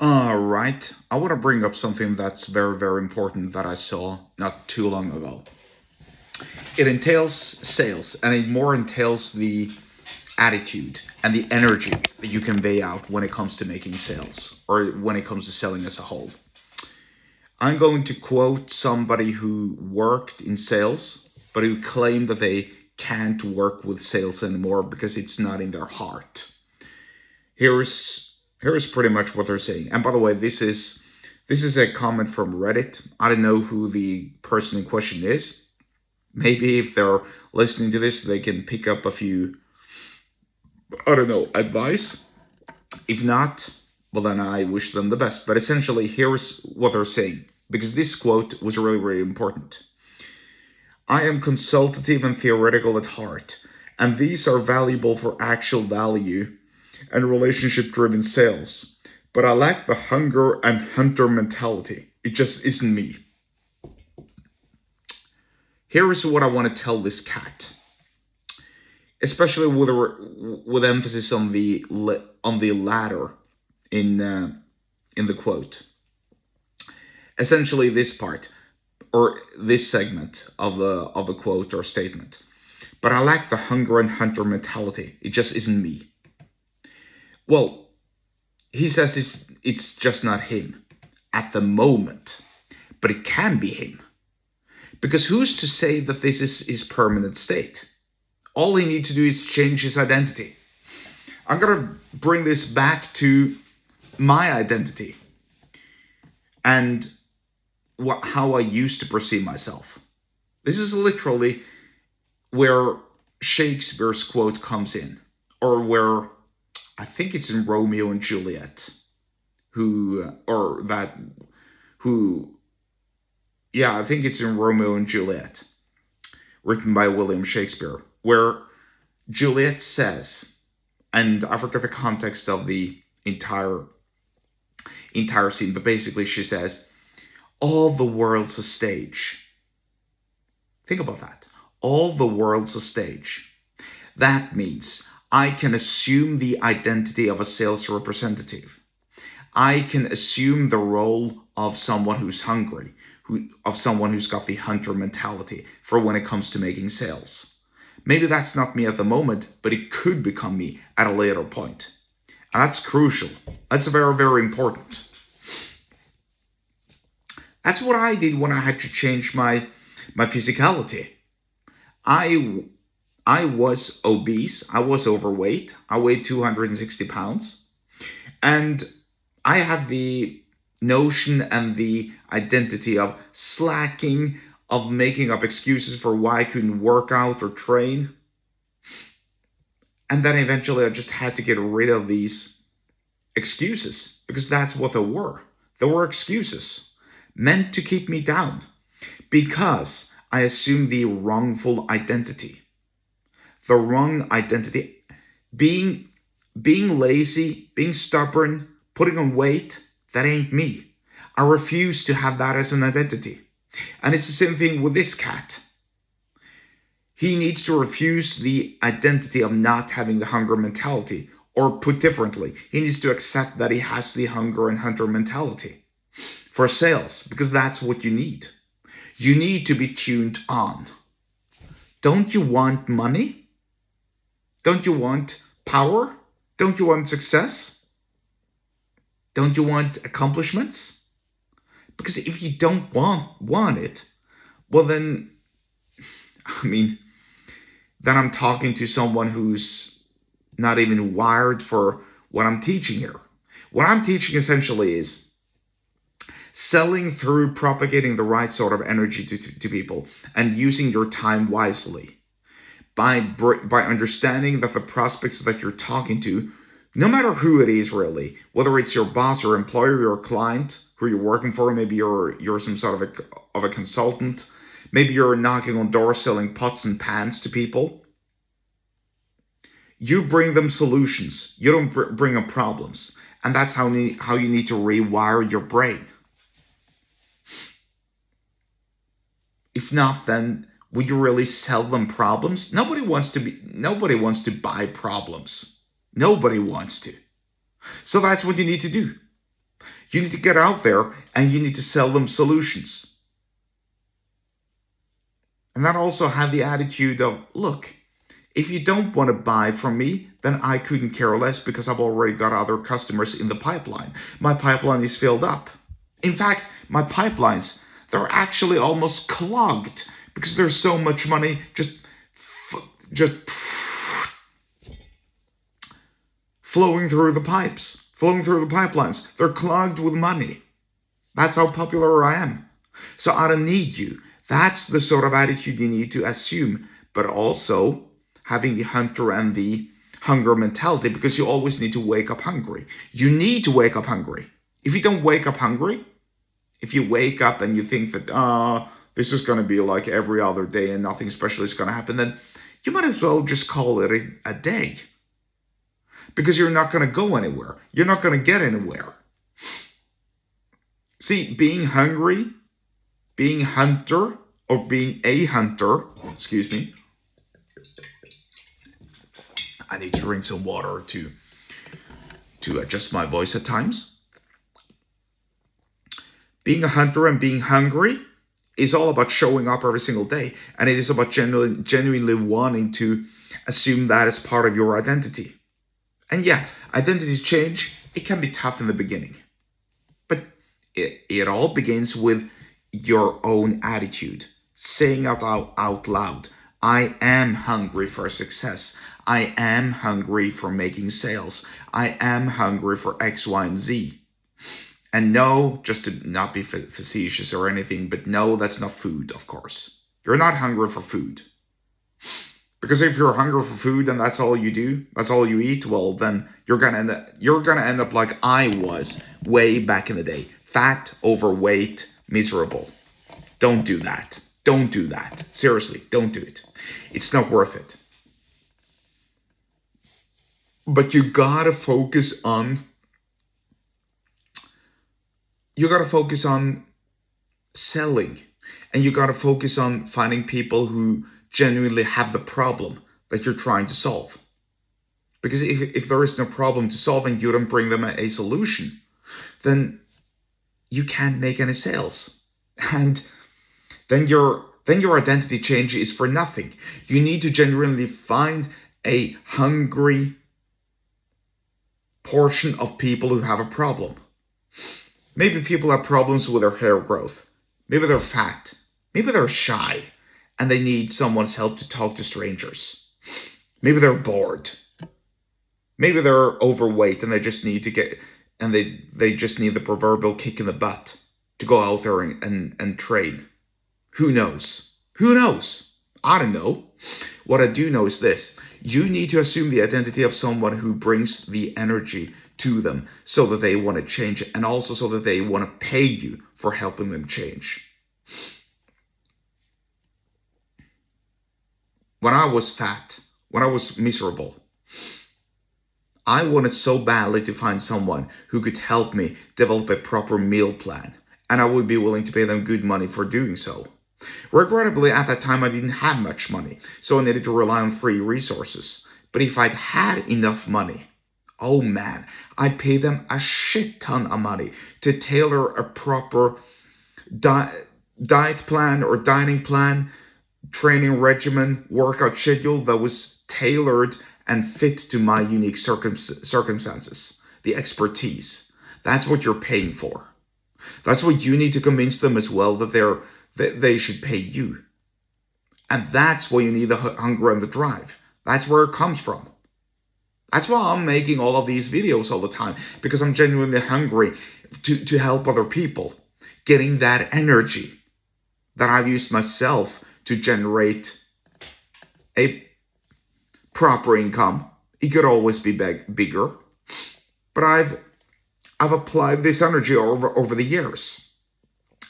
All right. I want to bring up something that's very, very important that I saw not too long ago. It entails sales, and it more entails the attitude and the energy that you convey out when it comes to making sales or when it comes to selling as a whole. I'm going to quote somebody who worked in sales, but who claimed that they can't work with sales anymore because it's not in their heart. Here's pretty much what they're saying. And by the way, this is a comment from Reddit. I don't know who the person in question is. Maybe if they're listening to this, they can pick up a few, I don't know, advice. If not, well, then I wish them the best. But essentially, here's what they're saying, because this quote was really, really important. I am consultative and theoretical at heart, and these are valuable for actual value and relationship driven sales. But I lack the hunger and hunter mentality. It just isn't me. Here is what I want to tell this cat, especially with emphasis on the latter in the quote. Essentially, this part or this segment of the quote or statement. But I lack the hunger and hunter mentality. It just isn't me. Well, he says it's just not him at the moment, but it can be him. Because who's to say that this is his permanent state? All he needs to do is change his identity. I'm going to bring this back to my identity and how I used to perceive myself. This is literally where Shakespeare's quote comes in, or where I think it's in Romeo and Juliet, I think it's in Romeo and Juliet, written by William Shakespeare, where Juliet says, and I forget the context of the entire scene, but basically she says, all the world's a stage. Think about that. All the world's a stage. That means I can assume the identity of a sales representative. I can assume the role of someone who's hungry, of someone who's got the hunter mentality for when it comes to making sales. Maybe that's not me at the moment, but it could become me at a later point. And that's crucial. That's very, very important. That's what I did when I had to change my physicality. I was obese. I was overweight. I weighed 260 pounds. And I had the notion and the identity of slacking, of making up excuses for why I couldn't work out or train. And then eventually I just had to get rid of these excuses, because that's what they were. They were excuses meant to keep me down, because I assumed the wrongful identity. The wrong identity. Being lazy, being stubborn, putting on weight, that ain't me. I refuse to have that as an identity. And it's the same thing with this cat. He needs to refuse the identity of not having the hunger mentality. Or put differently, he needs to accept that he has the hunger and hunter mentality for sales, because that's what you need. You need to be tuned on. Don't you want money? Don't you want power? Don't you want success? Don't you want accomplishments? Because if you don't want it, well then I'm talking to someone who's not even wired for what I'm teaching here. What I'm teaching essentially is selling through propagating the right sort of energy to people and using your time wisely. By understanding that the prospects that you're talking to, no matter who it is really, whether it's your boss, your employer, your client, who you're working for, maybe you're some sort of a consultant, maybe you're knocking on doors selling pots and pans to people. You bring them solutions. You don't bring them problems. And that's how you need to rewire your brain. If not, then would you really sell them problems? Nobody wants to buy problems. Nobody wants to. So that's what you need to do. You need to get out there and you need to sell them solutions. And then also have the attitude of, look, if you don't want to buy from me, then I couldn't care less because I've already got other customers in the pipeline. My pipeline is filled up. In fact, my pipelines, they're actually almost clogged because there's so much money just flowing through the pipes, flowing through the pipelines. They're clogged with money. That's how popular I am. So I don't need you. That's the sort of attitude you need to assume, but also having the hunter and the hunger mentality, because you always need to wake up hungry. You need to wake up hungry. If you don't wake up hungry, if you wake up and you think that, this is going to be like every other day and nothing special is going to happen, then you might as well just call it a day. Because you're not going to go anywhere. You're not going to get anywhere. See, being hungry, being hunter, or being a hunter, excuse me. I need to drink some water to adjust my voice at times. Being a hunter and being hungry is all about showing up every single day. And it is about genuinely wanting to assume that as part of your identity. And yeah, identity change, it can be tough in the beginning. But it all begins with your own attitude. Saying out loud, I am hungry for success. I am hungry for making sales. I am hungry for X, Y, and Z. And no, just to not be facetious or anything, but no, that's not food, of course. You're not hungry for food. Because if you're hungry for food and that's all you do, that's all you eat, well, then you're gonna end up like I was way back in the day. Fat, overweight, miserable. Don't do that. Don't do that. Seriously, don't do it. It's not worth it. But you gotta focus on selling. And you gotta focus on finding people who genuinely have the problem that you're trying to solve. Because if there is no problem to solve and you don't bring them a solution, then you can't make any sales. And then your identity change is for nothing. You need to genuinely find a hungry portion of people who have a problem. Maybe people have problems with their hair growth. Maybe they're fat. Maybe they're shy and they need someone's help to talk to strangers. Maybe they're bored. Maybe they're overweight and they just need they just need the proverbial kick in the butt to go out there and trade. Who knows? Who knows? I don't know. What I do know is this. You need to assume the identity of someone who brings the energy to them so that they want to change, and also so that they want to pay you for helping them change. When I was fat, when I was miserable, I wanted so badly to find someone who could help me develop a proper meal plan, and I would be willing to pay them good money for doing so. Regrettably, at that time, I didn't have much money, so I needed to rely on free resources. But if I'd had enough money, oh man, I'd pay them a shit ton of money to tailor a proper diet plan or dining plan, training regimen, workout schedule that was tailored and fit to my unique circumstances, the expertise. That's what you're paying for. That's what you need to convince them as well, that they should pay you. And that's why you need the hunger and the drive. That's where it comes from. That's why I'm making all of these videos all the time, because I'm genuinely hungry to help other people, getting that energy that I've used myself to generate a proper income. It could always be bigger, but I've applied this energy over the years.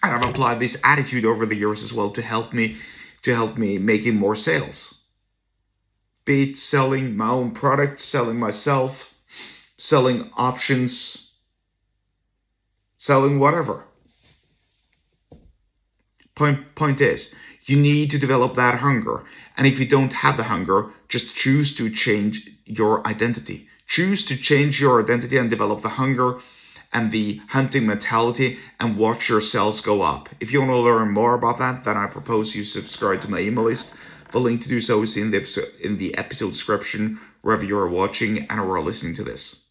And I've applied this attitude over the years as well to help me making more sales. Be it selling my own products, selling myself, selling options, selling whatever. Point is, you need to develop that hunger. And if you don't have the hunger, just choose to change your identity. Choose to change your identity and develop the hunger and the hunting mentality and watch your sales go up. If you want to learn more about that, then I propose you subscribe to my email list. The link to do so is in the episode description, wherever you are watching and or listening to this.